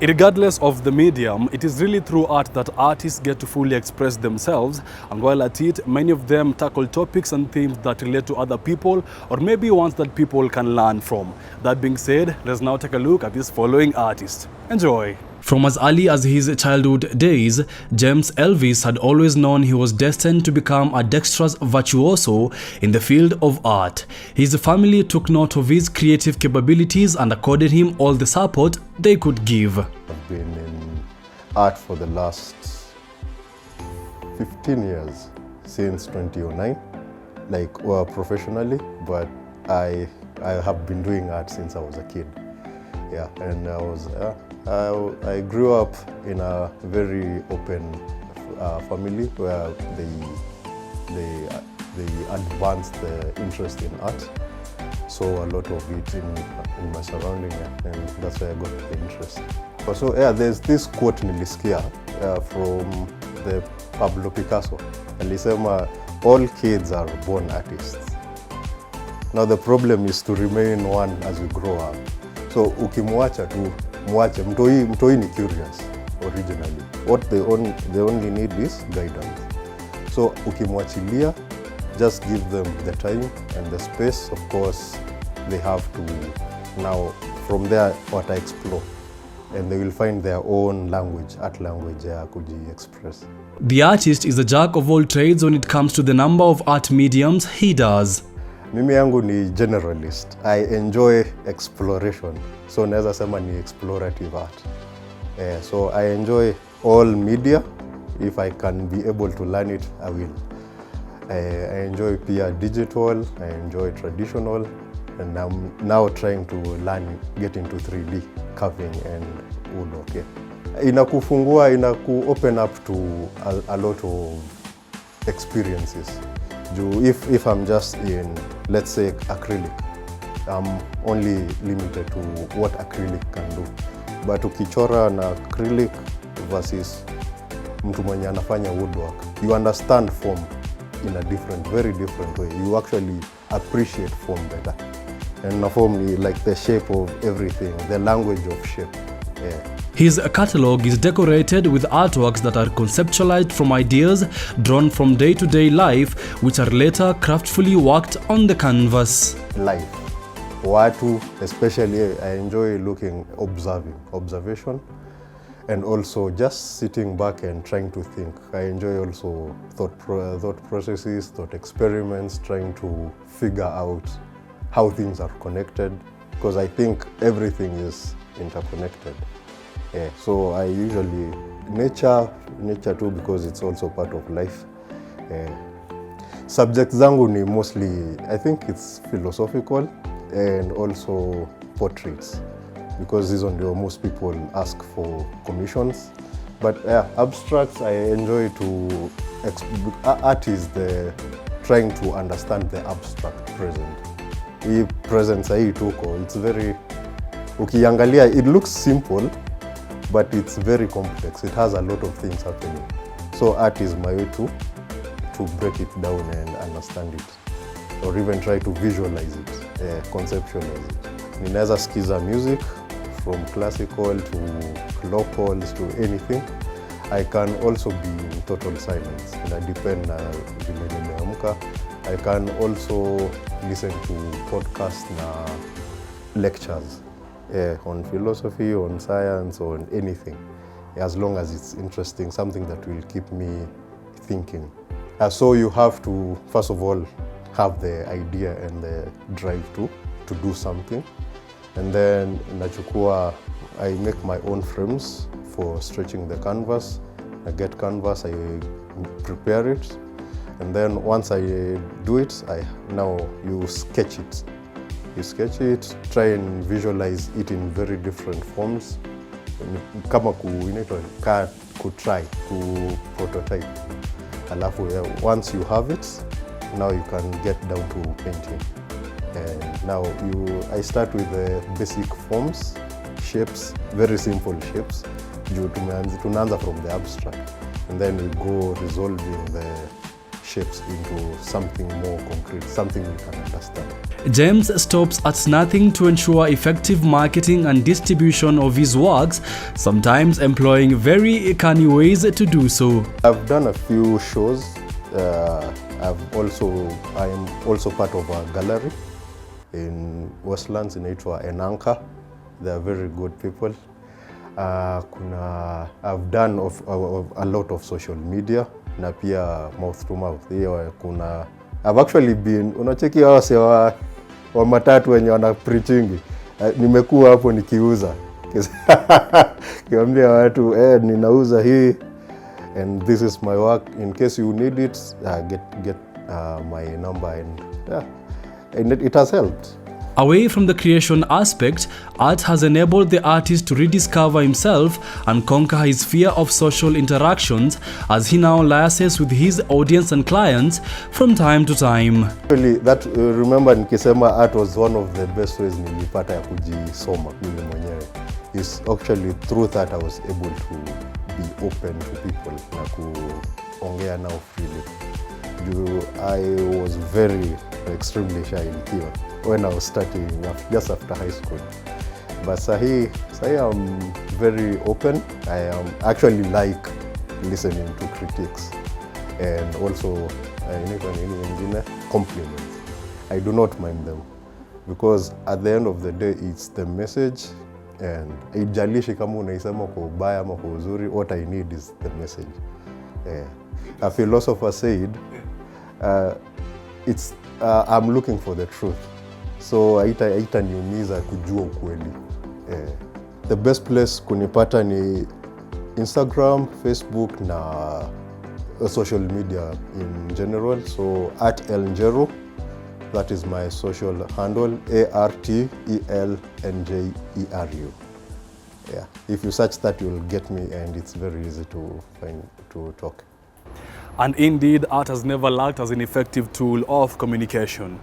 Regardless of the medium, it is really through art that artists get to fully express themselves, and while at it, many of them tackle topics and themes that relate to other people, or maybe ones that people can learn from. That being said, let's now take a look at this following artist. Enjoy! From as early as his childhood days, James Elvis had always known he was destined to become a dexterous virtuoso in the field of art. His family took note of his creative capabilities and accorded him all the support they could give. I've been in art for the last 15 years, since 2009, professionally, but I have been doing art since I was a kid. Yeah, and I grew up in a very open family where they advanced the interest in art. So a lot of it in my surrounding, and that's why I got the interest. So yeah, there's this quote nilisikia from the Pablo Picasso. Alisema, all kids are born artists. Now the problem is to remain one as we grow up. So ukimwacha tu, mwache, mtoi ni curious originally. What they only need is guidance. So ukimwachilia, just give them the time and the space. Of course, they have to now, from there, what I explore. And they will find their own language, art language, express. The artist is a jack of all trades when it comes to the number of art mediums he does. Mimi yangu ni generalist. I enjoy exploration. So naweza sema ni explorative art. So I enjoy all media. If I can be able to learn it, I will. I enjoy pia digital, I enjoy traditional, and I'm now trying to learn, get into 3D carving and woodwork. Inakufungua, open up to a lot of experiences. If I'm just in, let's say, acrylic, I'm only limited to what acrylic can do. But ukichora na acrylic versus mtu mwenye anafanya woodwork, you understand form in a very different way. You actually appreciate form better. And form is like the shape of everything, the language of shape. Yeah. His catalogue is decorated with artworks that are conceptualized from ideas drawn from day-to-day life, which are later craftfully worked on the canvas. Life. Watu, especially, I enjoy observation, and also just sitting back and trying to think. I enjoy also thought processes, thought experiments, trying to figure out how things are connected, because I think everything is interconnected. Yeah, so I usually, nature too, because it's also part of life. Subjects zangu ni mostly, I think it's philosophical and also portraits, because these are the most people ask for commissions. But abstracts, I enjoy to, art is trying to understand the abstract present. Hii present sahi tuko, it's very, ukiangalia, it looks simple, but it's very complex. It has a lot of things happening. So art is my way to break it down and understand it, or even try to visualize it, conceptualize it. Ninaweza sikiza music, from classical to locals to anything. I can also be in total silence. It depends na vile nimeamka. I can also listen to podcasts na lectures. On philosophy, on science, on anything, as long as it's interesting, something that will keep me thinking. So you have to, first of all, have the idea and the drive to do something. And then I make my own frames for stretching the canvas. I get canvas, I prepare it. And then once I do it, now you sketch it. You sketch it, try and visualize it in very different forms. Kama try to prototype. Alafu, once you have it, now you can get down to painting. And now I start with the basic forms, shapes, very simple shapes. Tunaanza from the abstract. And then we go resolving the shapes into something more concrete, something we can understand. James stops at nothing to ensure effective marketing and distribution of his works, sometimes employing very canny ways to do so. I've done a few shows. I am also part of a gallery in Westlands inaitwa Enanka. They are very good people. I've done a lot of social media na pia mouth to mouth. I've actually been, unacheki wase wa matatu wenye wana preaching. Nimekuwa hapo nikiuza. Kiambia watu ninauza hii and this is my work. In case you need it, get my number and it has helped. Away from the creation aspect, art has enabled the artist to rediscover himself and conquer his fear of social interactions as he now liaises with his audience and clients from time to time. Actually, remember nikisema art was one of the best ways nilipata ya kujisoma mimi mwenyewe. It's actually through that I was able to be open to people na kuongea nao freely. I was extremely shy when I was starting just after high school. But sahi I'm very open. I actually like listening to critics and also compliments. I do not mind them because at the end of the day it's the message, and haijalishi kama unaisema kwa ubaya ama kwa uzuri, what I need is the message. A philosopher said, I'm looking for the truth. So haitaniumiza kujua ukweli. The best place kunipata ni Instagram, Facebook na social media in general. So @Njeru, that is my social handle, ARTELNJERU. Yeah, if you search that you'll get me, and it's very easy to find to talk. And indeed, art has never lacked as an effective tool of communication.